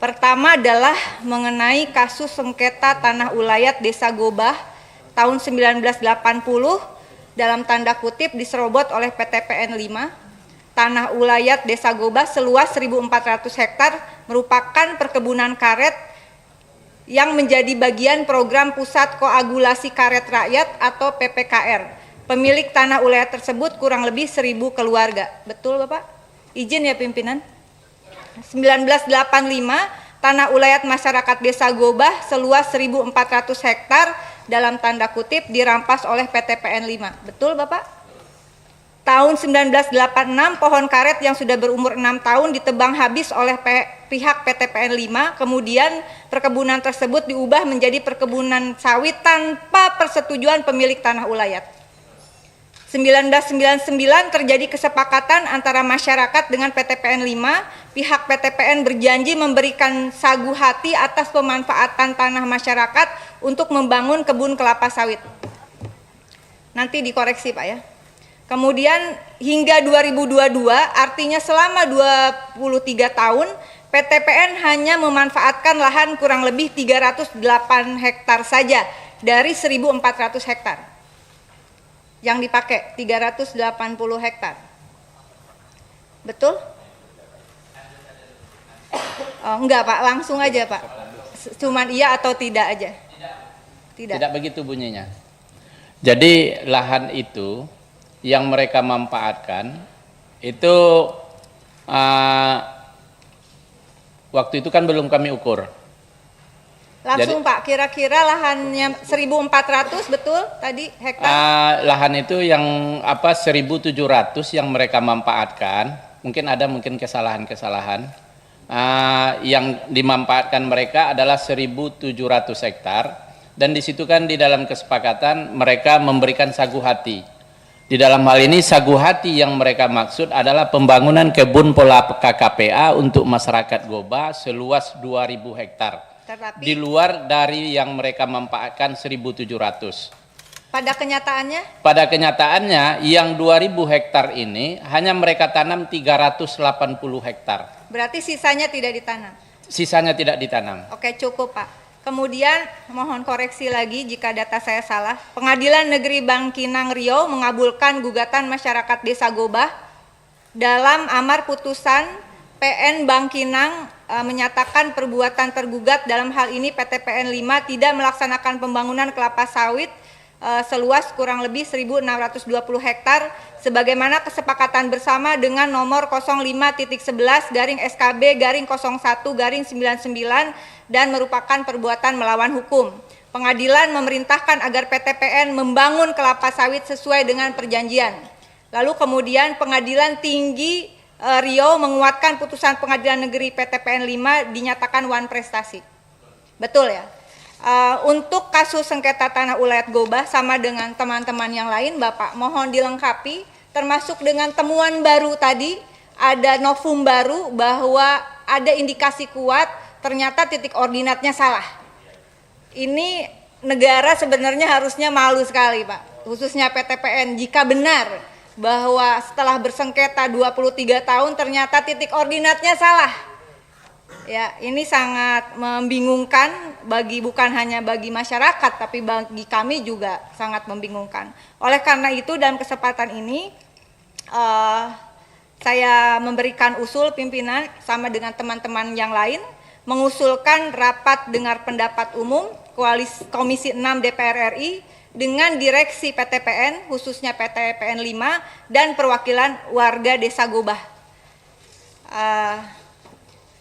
Pertama adalah mengenai kasus sengketa tanah ulayat Desa Gobah tahun 1980 dalam tanda kutip diserobot oleh PTPN 5. Tanah ulayat Desa Gobah seluas 1.400 hektar merupakan perkebunan karet yang menjadi bagian program Pusat Koagulasi Karet Rakyat atau PPKR. Pemilik tanah ulayat tersebut kurang lebih 1.000 keluarga. Betul Bapak? Izin ya pimpinan. 1985 tanah ulayat masyarakat Desa Gobah seluas 1.400 hektar dalam tanda kutip dirampas oleh PTPN 5. Betul Bapak? Tahun 1986 pohon karet yang sudah berumur 6 tahun ditebang habis oleh pihak PTPN 5, kemudian perkebunan tersebut diubah menjadi perkebunan sawit tanpa persetujuan pemilik tanah ulayat. 1999 terjadi kesepakatan antara masyarakat dengan PTPN 5, pihak PTPN berjanji memberikan sagu hati atas pemanfaatan tanah masyarakat untuk membangun kebun kelapa sawit. Nanti dikoreksi Pak ya. Kemudian hingga 2022, artinya selama 23 tahun, PTPN hanya memanfaatkan lahan kurang lebih 308 hektar saja dari 1.400 hektar. Yang dipakai 380 hektar. Betul? Oh, enggak Pak, langsung aja Pak. Cuman iya atau tidak aja? Tidak begitu bunyinya. Jadi lahan itu yang mereka manfaatkan itu waktu itu kan belum kami ukur. Langsung jadi, Pak, kira-kira lahannya 1.400 betul tadi hektar? Lahan itu yang 1.700 yang mereka manfaatkan, mungkin kesalahan-kesalahan. Yang dimanfaatkan mereka adalah 1.700 hektar dan di situ kan di dalam kesepakatan mereka memberikan sagu hati. Di dalam hal ini sagu hati yang mereka maksud adalah pembangunan kebun pola KKPA untuk masyarakat Gobah seluas 2.000 hektar. Tetapi, di luar dari yang mereka manfaatkan 1.700. Pada kenyataannya? Pada kenyataannya yang 2.000 hektar ini hanya mereka tanam 380 hektar. Berarti sisanya tidak ditanam? Sisanya tidak ditanam. Oke, cukup Pak. Kemudian mohon koreksi lagi jika data saya salah. Pengadilan Negeri Bangkinang Riau mengabulkan gugatan masyarakat Desa Gobah dalam amar putusan PN Bangkinang menyatakan perbuatan tergugat dalam hal ini PTPN 5 tidak melaksanakan pembangunan kelapa sawit seluas kurang lebih 1.620 hektar sebagaimana kesepakatan bersama dengan nomor 05.11/SKB/01/99 dan merupakan perbuatan melawan hukum. Pengadilan memerintahkan agar PTPN membangun kelapa sawit sesuai dengan perjanjian. Lalu kemudian Pengadilan Tinggi Riau menguatkan putusan Pengadilan Negeri PTPN 5 dinyatakan wan prestasi. Betul ya? Untuk kasus sengketa tanah ulayat Gobah sama dengan teman-teman yang lain, Bapak mohon dilengkapi termasuk dengan temuan baru tadi, ada novum baru bahwa ada indikasi kuat ternyata titik ordinatnya salah. Ini negara sebenarnya harusnya malu sekali Pak, khususnya PTPN jika benar bahwa setelah bersengketa 23 tahun ternyata titik ordinatnya salah. Ya, ini sangat membingungkan bukan hanya bagi masyarakat tapi bagi kami juga sangat membingungkan. Oleh karena itu dalam kesempatan ini saya memberikan usul pimpinan sama dengan teman-teman yang lain mengusulkan rapat dengar pendapat umum Komisi 6 DPR RI dengan direksi PTPN khususnya PTPN 5 dan perwakilan warga Desa Gobah.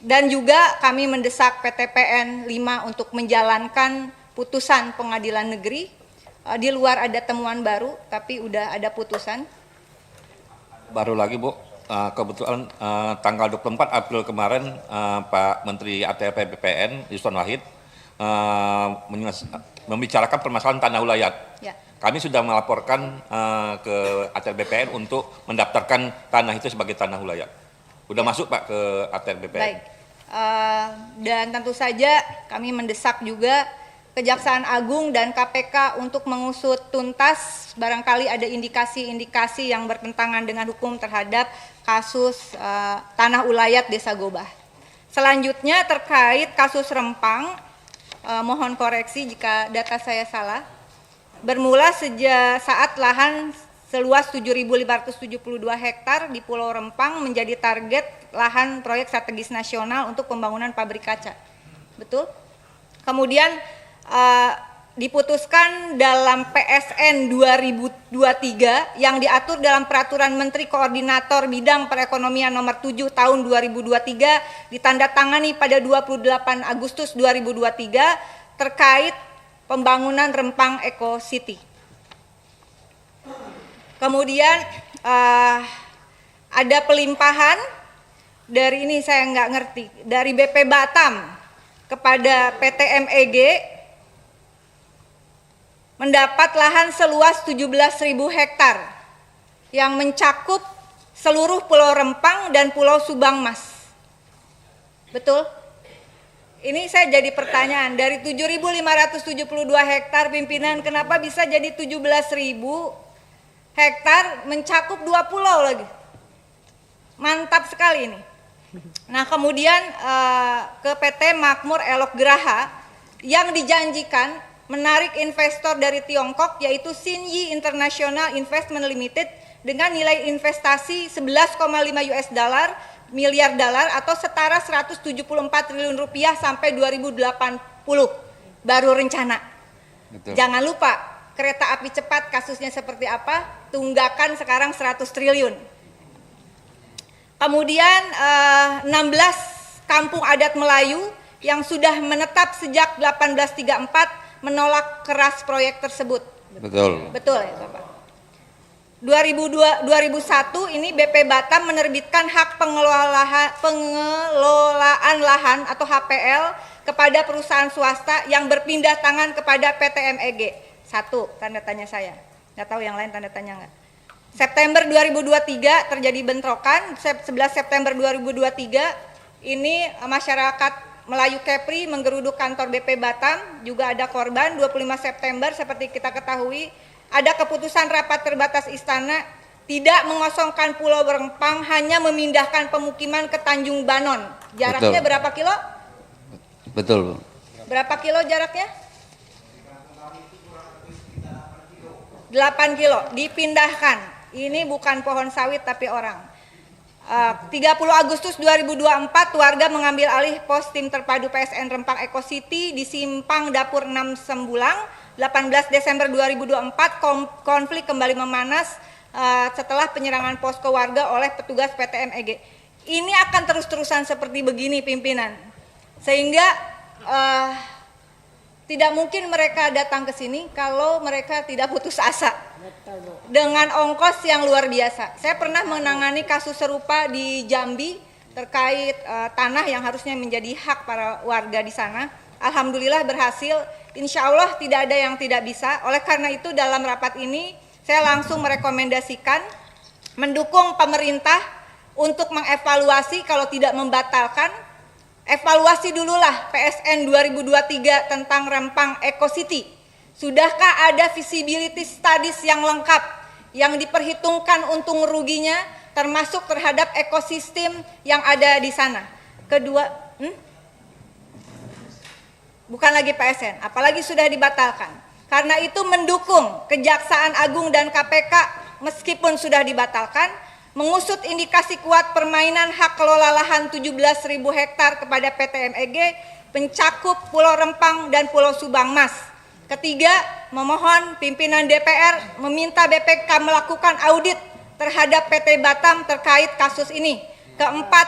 Dan juga kami mendesak PTPN 5 untuk menjalankan putusan pengadilan negeri. Di luar ada temuan baru, tapi udah ada putusan. Baru lagi Bu, kebetulan tanggal 24 April kemarin Pak Menteri ATR BPN Yusron Wahid membicarakan permasalahan tanah ulayat. Ya. Kami sudah melaporkan ke ATR BPN untuk mendaftarkan tanah itu sebagai tanah ulayat. Udah masuk Pak ke ATR BPN. Baik. Dan tentu saja kami mendesak juga Kejaksaan Agung dan KPK untuk mengusut tuntas barangkali ada indikasi-indikasi yang bertentangan dengan hukum terhadap kasus tanah ulayat Desa Gobah. Selanjutnya terkait kasus Rempang, mohon koreksi jika data saya salah. Bermula sejak saat lahan seluas 7.572 hektar di Pulau Rempang menjadi target lahan proyek strategis nasional untuk pembangunan pabrik kaca. Betul? Kemudian diputuskan dalam PSN 2023 yang diatur dalam Peraturan Menteri Koordinator Bidang Perekonomian Nomor 7 Tahun 2023 ditandatangani pada 28 Agustus 2023 terkait pembangunan Rempang Eco City. Kemudian ada pelimpahan dari ini saya nggak ngerti, dari BP Batam kepada PT MEG mendapat lahan seluas 17.000 hektar yang mencakup seluruh Pulau Rempang dan Pulau Subangmas. Betul? Ini saya jadi pertanyaan, dari 7.572 hektar pimpinan kenapa bisa jadi 17.000 hektar mencakup 2 pulau lagi? Mantap sekali ini. Nah kemudian ke PT Makmur Elok Graha yang dijanjikan menarik investor dari Tiongkok yaitu Xinyi International Investment Limited dengan nilai investasi 11,5 miliar dolar atau setara 174 triliun rupiah sampai 2080 baru rencana. Betul. Jangan lupa kereta api cepat kasusnya seperti apa, tunggakan sekarang 100 triliun. Kemudian 16 kampung adat Melayu yang sudah menetap sejak 1834 menolak keras proyek tersebut. Betul. Betul ya Bapak. 2001 ini BP Batam menerbitkan hak pengelolaan lahan atau HPL kepada perusahaan swasta yang berpindah tangan kepada PT MEG. 1, tanda tanya saya. Nggak tahu yang lain tanda tanya nggak. September 2023 terjadi bentrokan, 11 September 2023 ini masyarakat Melayu Kepri menggeruduk kantor BP Batam, juga ada korban. 25 September seperti kita ketahui, ada keputusan rapat terbatas istana tidak mengosongkan Pulau Rempang, hanya memindahkan pemukiman ke Tanjung Banon. Jaraknya betul. Berapa kilo? Betul, Bu. Berapa kilo jaraknya? 8 kilo, dipindahkan. Ini bukan pohon sawit tapi orang. 30 Agustus 2024 warga mengambil alih pos tim terpadu PSN Rempang Eco City di Simpang Dapur 6 Sembulang. 18 Desember 2024 konflik kembali memanas setelah penyerangan posko warga oleh petugas PT MEG. Ini akan terus-terusan seperti begini pimpinan, sehingga tidak mungkin mereka datang ke sini kalau mereka tidak putus asa. Dengan ongkos yang luar biasa. Saya pernah menangani kasus serupa di Jambi terkait tanah yang harusnya menjadi hak para warga di sana. Alhamdulillah berhasil. Insya Allah tidak ada yang tidak bisa. Oleh karena itu dalam rapat ini saya langsung merekomendasikan mendukung pemerintah untuk mengevaluasi, kalau tidak membatalkan, evaluasi dululah PSN 2023 tentang Rempang Eco City. Sudahkah ada visibility studies yang lengkap yang diperhitungkan untung ruginya termasuk terhadap ekosistem yang ada di sana? Kedua, bukan lagi PSN, apalagi sudah dibatalkan. Karena itu mendukung Kejaksaan Agung dan KPK meskipun sudah dibatalkan, mengusut indikasi kuat permainan hak kelola lahan 17.000 hektar kepada PT MEG, pencakup Pulau Rempang dan Pulau Subangmas. Ketiga, memohon pimpinan DPR meminta BPK melakukan audit terhadap PT Batam terkait kasus ini. Keempat,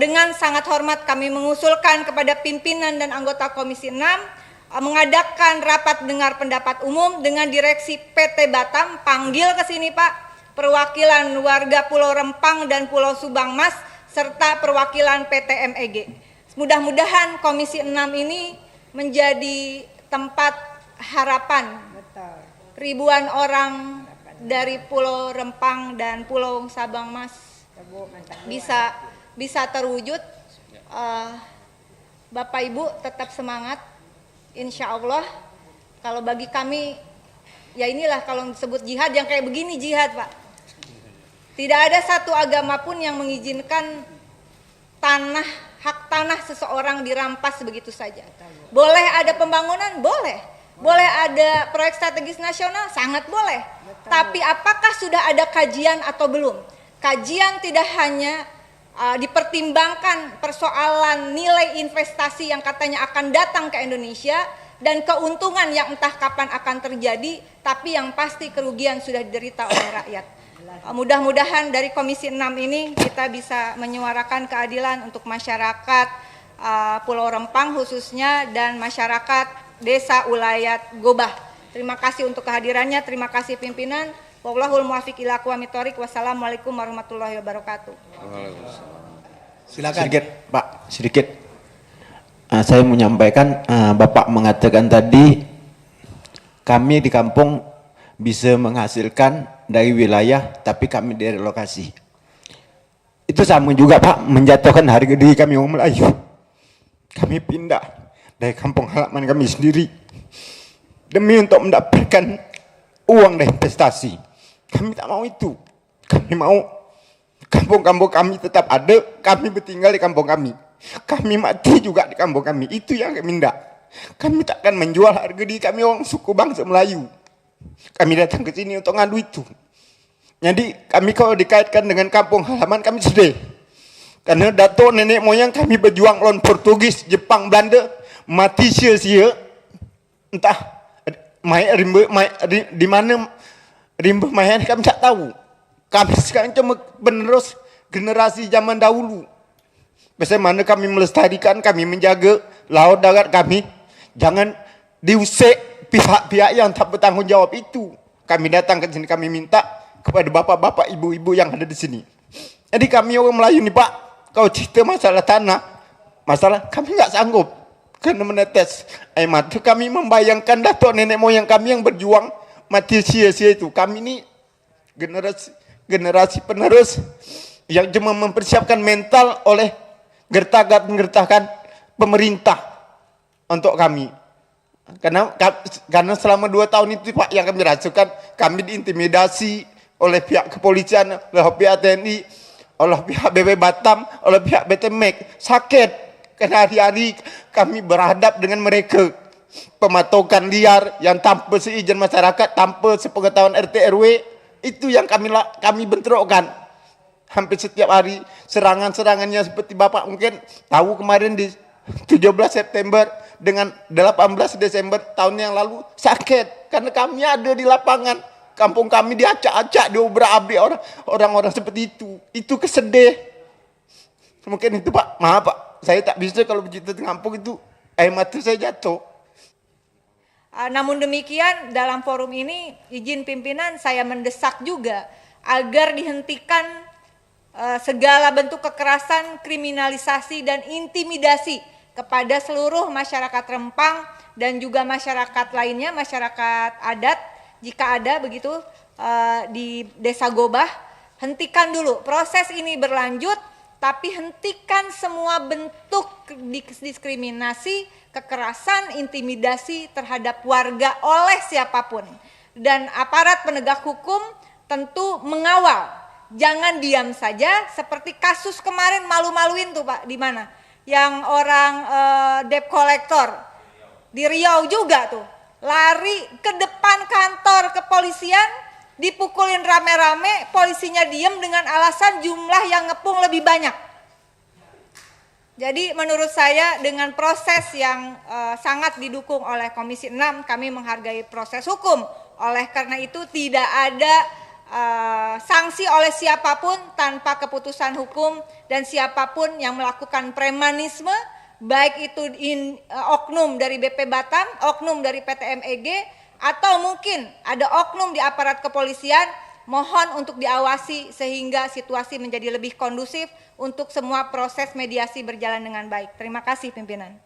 dengan sangat hormat kami mengusulkan kepada pimpinan dan anggota Komisi 6 mengadakan rapat dengar pendapat umum dengan direksi PT Batam, panggil ke sini Pak perwakilan warga Pulau Rempang dan Pulau Subangmas serta perwakilan PT MEG. Mudah-mudahan Komisi 6 ini menjadi tempat harapan ribuan orang dari Pulau Rempang dan Pulau Subangmas bisa terwujud. Bapak Ibu tetap semangat, insya Allah. Kalau bagi kami ya inilah kalau disebut jihad yang kayak begini jihad Pak. Tidak ada satu agama pun yang mengizinkan hak tanah seseorang dirampas begitu saja. Boleh ada pembangunan? Boleh. Boleh ada proyek strategis nasional? Sangat boleh. Tapi apakah sudah ada kajian atau belum? Kajian tidak hanya dipertimbangkan persoalan nilai investasi yang katanya akan datang ke Indonesia dan keuntungan yang entah kapan akan terjadi, tapi yang pasti kerugian sudah diderita oleh rakyat. Mudah-mudahan dari Komisi 6 ini kita bisa menyuarakan keadilan untuk masyarakat Pulau Rempang khususnya dan masyarakat Desa Ulayat Gobah. Terima kasih untuk kehadirannya, terima kasih pimpinan. Wallahul muwaffiq ila aqwamit thoriq. Wassalamualaikum warahmatullahi wabarakatuh. Silakan. Sedikit, Pak, sedikit. Saya menyampaikan, Bapak mengatakan tadi kami di kampung bisa menghasilkan dari wilayah, tapi kami direlokasi. Itu sama juga, Pak, menjatuhkan harga diri kami orang Melayu. Kami pindah dari kampung halaman kami sendiri demi untuk mendapatkan uang dan investasi. Kami tak mau itu. Kami mau kampung-kampung kami tetap ada, kami bertinggal di kampung kami. Kami mati juga di kampung kami. Itu yang kami tidak. Kami takkan menjual harga diri kami orang suku bangsa Melayu. Kami datang ke sini untuk ngadu itu. Jadi kami kalau dikaitkan dengan kampung halaman kami sedih. Karena datuk nenek moyang kami berjuang lawan Portugis, Jepang, Belanda, mati sia-sia. Entah di mana rimba mayat kami tak tahu. Kami sekarang cuma penerus generasi zaman dahulu. Bagaimana kami melestarikan, kami menjaga laut darat kami. Jangan diusik pihak-pihak yang tak bertanggung jawab itu. Kami datang ke sini, kami minta kepada bapak-bapak, ibu-ibu yang ada di sini. Jadi kami orang Melayu nih Pak, kalau cerita masalah tanah, masalah kami nggak sanggup. Karena menetes air mata, kami membayangkan datuk nenek moyang kami yang berjuang mati sia-sia itu. Kami ini generasi penerus yang cuma mempersiapkan mental oleh gertakan pemerintah untuk kami. Karena selama 2 tahun itu Pak yang kami rasakan, kami diintimidasi oleh pihak kepolisian, oleh pihak TNI, oleh pihak BB Batam, oleh pihak BTMEK. Sakit, karena hari-hari kami berhadap dengan mereka. Pematokan liar yang tanpa seizin masyarakat, tanpa sepengetahuan RT RW, itu yang kami bentrokkan. Hampir setiap hari serangan-serangannya seperti Bapak mungkin tahu kemarin di 17 September dengan 18 Desember tahun yang lalu, sakit karena kami ada di lapangan. Kampung kami diacak-acak, diobrak-abrik orang-orang seperti itu. Itu kesedih. Mungkin itu Pak, maaf Pak, saya tak bisa kalau bercerita di kampung itu air mata saya jatuh. Namun demikian dalam forum ini izin pimpinan saya mendesak juga agar dihentikan segala bentuk kekerasan, kriminalisasi dan intimidasi kepada seluruh masyarakat Rempang dan juga masyarakat lainnya, masyarakat adat jika ada begitu di Desa Gobah. Hentikan dulu, proses ini berlanjut tapi hentikan semua bentuk diskriminasi, kekerasan, intimidasi terhadap warga oleh siapapun. Dan aparat penegak hukum tentu mengawal, jangan diam saja seperti kasus kemarin malu-maluin tuh Pak, di mana? Yang orang debt collector di Riau juga tuh, lari ke depan kantor kepolisian, dipukulin rame-rame, polisinya diem dengan alasan jumlah yang ngepung lebih banyak. Jadi menurut saya dengan proses yang sangat didukung oleh Komisi 6, kami menghargai proses hukum. Oleh karena itu tidak ada sanksi oleh siapapun tanpa keputusan hukum, dan siapapun yang melakukan premanisme, baik itu oknum dari BP Batam, oknum dari PT MEG, atau mungkin ada oknum di aparat kepolisian, mohon untuk diawasi sehingga situasi menjadi lebih kondusif untuk semua proses mediasi berjalan dengan baik. Terima kasih pimpinan.